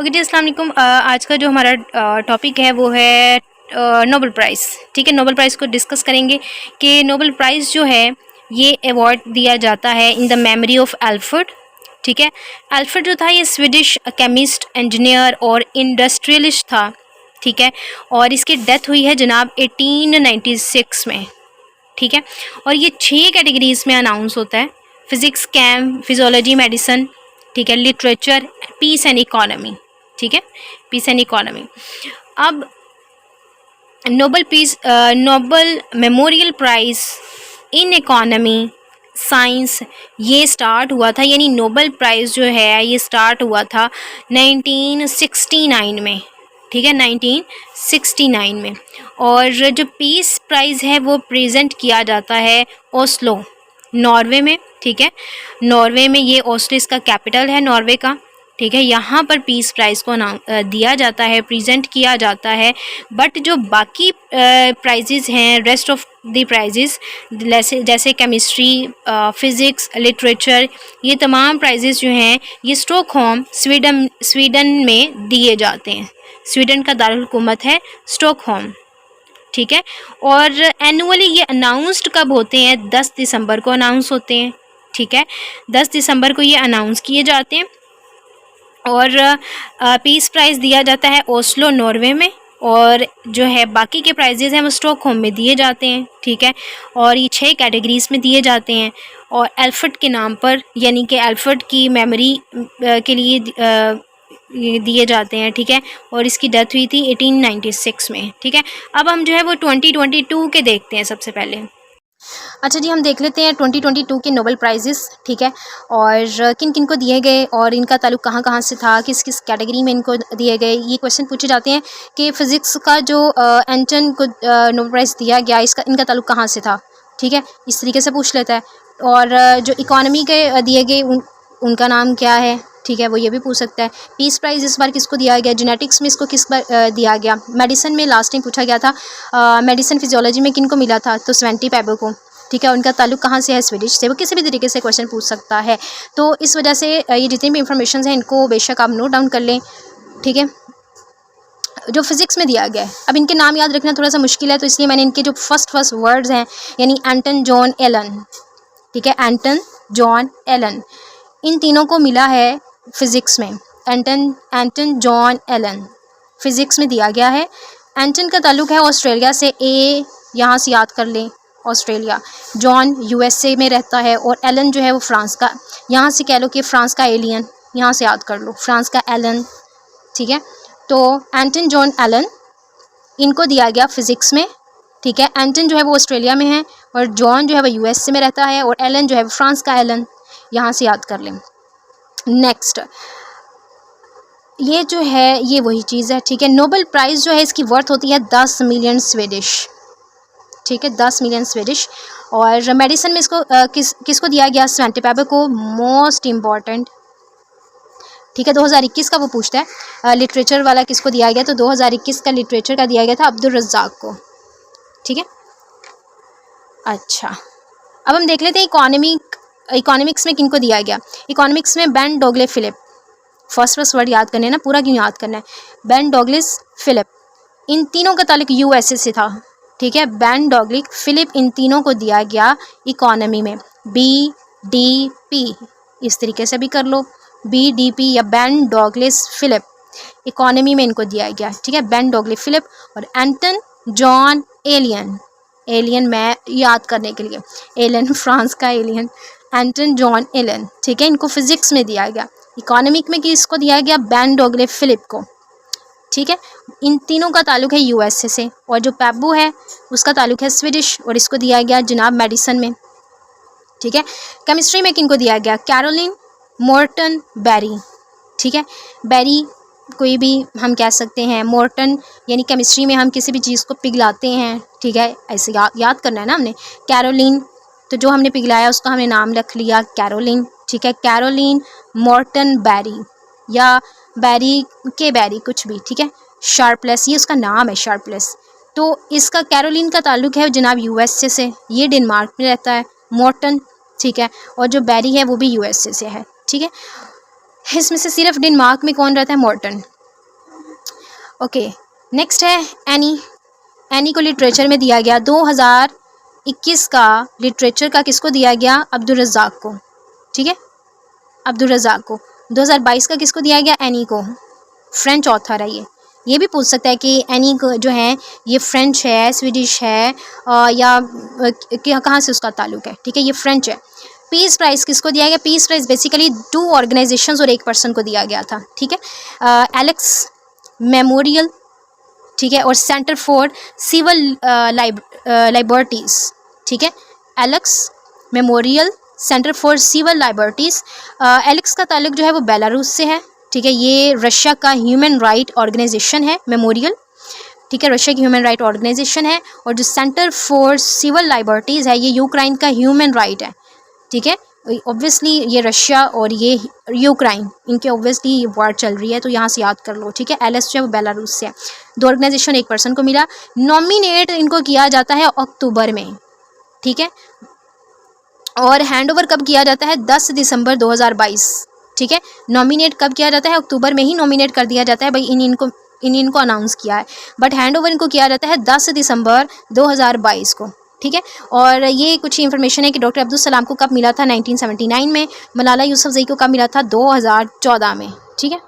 Okay जी, अस्सलाम वालेकुम। आज का जो हमारा टॉपिक है वो है नोबेल प्राइज़। ठीक है, नोबेल प्राइज़ को डिस्कस करेंगे कि नोबेल प्राइज़ जो है ये अवार्ड दिया जाता है in the memory of Alfred. ठीक है, एल्फ्रेड जो था ये स्वीडिश केमिस्ट, इंजीनियर और इंडस्ट्रियलिस्ट था। ठीक है, और इसकी डेथ हुई है जनाब 1896 में। ठीक है, और ये 6 कैटेगरीज़ में अनाउंस होता है: फिज़िक्स, केम, फिजियोलॉजी, मेडिसिन, ठीक है, लिटरेचर, पीस एंड इकोनॉमी। ठीक है, पीस एंड इकोनॉमी। अब Nobel memorial price in economy science ये स्टार्ट हुआ था, यानी नोबेल प्राइज़ जो है ये स्टार्ट हुआ था 1969 में। ठीक है, 1969 में। और जो पीस प्राइज़ है वो प्रेजेंट किया जाता है ओस्लो, नॉर्वे में। ठीक है, नॉर्वे में, ये ओस्लो इसका कैपिटल है नॉर्वे का। ठीक है, यहाँ पर पीस प्राइज़ को दिया जाता है, प्रेजेंट किया जाता है। बट जो बाकी प्राइजेज़ हैं, रेस्ट ऑफ द प्राइजेज़ जैसे केमिस्ट्री, फिज़िक्स, लिटरेचर, ये तमाम प्राइजेज़ जो हैं ये स्टॉकहोम, स्वीडन में दिए जाते हैं। स्वीडन का दारुल हुकूमत है स्टॉकहोम। ठीक है, और एनुअली ये अनाउंस्ड कब होते हैं? 10 दिसंबर को अनाउंस होते हैं। ठीक है, 10 दिसंबर को ये अनाउंस किए जाते हैं। और पीस प्राइज़ दिया जाता है ओस्लो, नॉर्वे में। और जो है बाकी के प्राइजेज़ हैं वो स्टॉकहोम में दिए जाते हैं। ठीक है, और ये 6 कैटेगरीज़ में दिए जाते हैं और एल्फ्रेड के नाम पर, यानी कि एल्फ्रेड की मेमोरी के लिए ये दिए जाते हैं। ठीक है, और इसकी डेथ हुई थी 1896 में। ठीक है, अब हम जो है वो 2022 के देखते हैं सबसे पहले। अच्छा जी, हम देख लेते हैं 2022 के नोबेल प्राइजेस। ठीक है, और किन किन को दिए गए और इनका ताल्लुक कहाँ कहाँ से था, किस किस कैटेगरी में इनको दिए गए। ये क्वेश्चन पूछे जाते हैं कि फ़िज़िक्स का जो एंटन को नोबेल प्राइज़ दिया गया, इनका ताल्लुक कहाँ से था। ठीक है, इस तरीके से पूछ लेता है। और जो इकोनॉमी के दिए गए उनका नाम क्या है। ठीक है, वो ये भी पूछ सकता है। पीस प्राइज़ इस बार किसको दिया गया, जेनेटिक्स में इसको किस बार दिया गया। मेडिसिन में लास्ट टाइम पूछा गया था, मेडिसिन फिजियोलॉजी में किन को मिला था, तो स्वेंटी पैबो को। ठीक है, उनका ताल्लुक कहाँ से है, स्वीडिश से। वो किसी भी तरीके से क्वेश्चन पूछ सकता है। तो इस वजह से ये जितनी भी इंफॉर्मेशन हैं इनको बेशक आप नोट डाउन कर लें। ठीक है, जो फिज़िक्स में दिया गया है, अब इनके नाम याद रखना थोड़ा सा मुश्किल है, तो इसलिए मैंने इनके जो फर्स्ट वर्ड्स हैं, यानी एंटन जॉन एलन। ठीक है, एंटन जॉन एलन, इन तीनों को मिला है फिज़िक्स में। एंटन जॉन एलन फिज़िक्स में दिया गया है। एंटन का ताल्लुक है ऑस्ट्रेलिया से, ए यहाँ से याद कर लें, ऑस्ट्रेलिया। जॉन यूएसए में रहता है और एलन जो है वो फ्रांस का, यहाँ से कह लो कि फ्रांस का एलियन, यहाँ से याद कर लो, फ्रांस का एलन। ठीक है, तो एंटन जॉन एलन, इनको दिया गया फिज़िक्स में। ठीक है, एंटन जो है वो ऑस्ट्रेलिया में है और जॉन जो है वो यूएसए में रहता है और एलन जो है वो फ्रांस का एलन, यहाँ से याद कर लें। नेक्स्ट, ये जो है ये वही चीज़ है। ठीक है, नोबेल प्राइज़ जो है इसकी वर्थ होती है 10 मिलियन स्वीडिश। ठीक है, 10 मिलियन स्वीडिश। और मेडिसिन में इसको किसको दिया गया, स्वेंटी पैबो को, मोस्ट इम्पॉर्टेंट। ठीक है, 2021 का वो पूछता है। लिटरेचर वाला किसको दिया गया, तो 2021 का लिटरेचर का दिया गया था अब्दुल रज़्ज़ाक को। ठीक है, अच्छा, अब हम देख लेते हैं इकोनॉमिक्स में किनको दिया गया। इकोनॉमिक्स में बेन डोगले फिलिप, फर्स्ट वर्ड याद करने ना, पूरा क्यों याद करना है। बेन डोगलिस फिलिप, इन तीनों का ताल्लुक यूएसए से था। ठीक है, बेन डोगलिक फिलिप, इन तीनों को दिया गया इकोनॉमी में, BDP, इस तरीके से भी कर लो, BDP या बेन डोगलिस फिलिप, इकोनॉमी में इनको दिया गया। ठीक है, बेन डोगले फिलिप। और एंटन जॉन एलियन, एलियन मैं याद करने के लिए, एलियन फ्रांस का एलियन, एंटन जॉन एलियन। ठीक है, इनको फिज़िक्स में दिया गया। इकोनॉमिक में किसको दिया गया, बेन डोगले फिलिप को। ठीक है, इन तीनों का ताल्लुक है यूएसए से। और जो पैबो है उसका ताल्लुक है स्वीडिश और इसको दिया गया जनाब मेडिसिन में। ठीक है, केमिस्ट्री में किनको दिया गया, कैरोलिन मोर्टन बेरी। ठीक है, बेरी कोई भी हम कह सकते हैं, मोर्टन यानी केमिस्ट्री में हम किसी भी चीज़ को पिघलाते हैं। ठीक है, ऐसे याद करना है ना हमने। कैरोलिन, तो जो हमने पिघलाया उसका हमने नाम रख लिया कैरोलिन। ठीक है, कैरोलिन मोर्टन बेरी या बेरी कुछ भी। ठीक है, शार्पलेस, ये उसका नाम है, शार्पलेस। तो इसका कैरोलिन का ताल्लुक है जनाब यूएसए से, ये डेनमार्क में रहता है। मोर्टन, ठीक है, और जो बेरी है वो भी यूएसए से है। ठीक है, इसमें से सिर्फ डेनमार्क में कौन रहता है, मोर्टन। ओके, नेक्स्ट है एनी। एनी को लिटरेचर में दिया गया 2021 का लिटरेचर का किसको दिया गया? अब्दुल रज़ाक को, ठीक है, अब्दुल रज़ाक को। 2022 का किसको दिया गया? एनी को। फ्रेंच ऑथर है ये भी पूछ सकता है कि एनी जो है ये फ्रेंच है, स्वीडिश है या कहाँ से उसका ताल्लुक है, ठीक है, ये फ्रेंच है। पीस प्राइज़ किसको दिया गया? पीस प्राइज़ बेसिकली 2 ऑर्गेनाइजेशंस और 1 पर्सन को दिया गया था, ठीक है, एलेक्स मेमोरियल, ठीक है, और सेंटर फॉर सिविल लिबर्टीज़, ठीक है, Alex memorial centre for civil liberties. Alex का ताल्लुक जो है वो बेलारूस से है, ठीक है, ये रशिया का ह्यूमन राइट ऑर्गेनाइजेशन है मेमोरियल, ठीक है, रशिया की ह्यूमन राइट ऑर्गेनाइजेशन है। और जो सेंटर फॉर सिविल लिबर्टीज़ है ये यूक्रेन का ह्यूमन राइट है, ठीक है। ऑब्वियसली ये रशिया और ये यूक्रेन, इनके ऑब्वियसली ये वार चल रही है, तो यहाँ से याद कर लो, ठीक है। एलेक्स जो है वो बेलारूस से है। 2 ऑर्गेनाइजेशन 1 पर्सन को मिला। नॉमिनेट इनको किया जाता है अक्टूबर में, ठीक है, और हैंड ओवर कब किया जाता है? 10 दिसंबर 2022, ठीक है। नॉमिनेट कब किया जाता है? अक्टूबर में ही नॉमिनेट कर दिया जाता है भाई, इनको अनाउंस किया है, बट हैंड ओवर इनको किया जाता है 10 दिसंबर 2022 को, ठीक है। और ये कुछ इन्फॉर्मेशन है कि डॉक्टर अब्दुल सलाम को कब मिला था? 1979 में। मलाला यूसुफजई को कब मिला था? 2014 में, ठीक है।